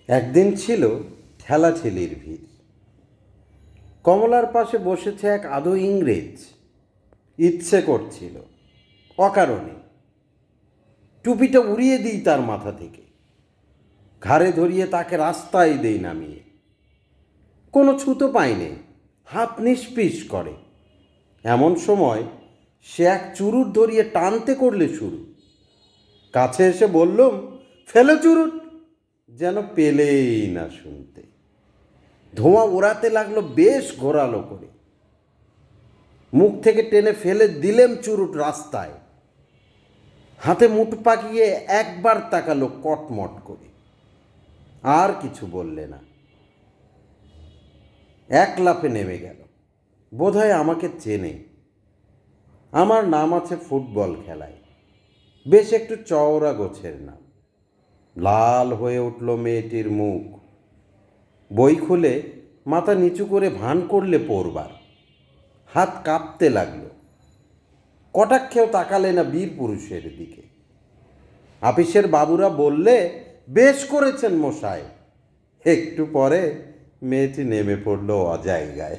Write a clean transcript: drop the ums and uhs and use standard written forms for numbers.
একদিন ছিল ঠেলাঠেলির ভিড়। কমলার পাশে বসেছে এক আধো ইংরেজ। ইচ্ছে করছিল অকারণে টুপিটা উড়িয়ে দিই তার মাথা থেকে, ঘাড়ে ধরিয়ে তাকে রাস্তায় দেই নামিয়ে। কোনো ছুতো পাইনি, হাত নিষ্পিস করে। এমন সময় সে এক চুরুট ধরিয়ে টানতে করলে শুরু। কাছে এসে বললুম, ফেলো চুরুট, যেন পেলেই না শুনতে। ধোঁয়া ওড়াতে লাগলো বেশ ঘোরালো করে। মুখ থেকে টেনে ফেলে দিলেম চুরুট রাস্তায়। হাতে মুঠ পাকিয়ে একবার তাকালো কটমট করে, আর কিছু বললে না। এক লাফে নেমে গেল। বোধহয় আমাকে চেনে। আমার নাম আছে ফুটবল খেলায়, বেশ একটু চওড়া গোছের নাম। লাল হয়ে উঠল মেয়েটির মুখ। বই খুলে মাথা নিচু করে ভান করলে পড়বার। হাত কাঁপতে লাগলো। কটাক্ষেও তাকালে না বীর পুরুষের দিকে। আপিসের বাবুরা বললে, বেশ করেছেন মশাই। একটু পরে মেয়েটি নেমে পড়ল অজায়গায়।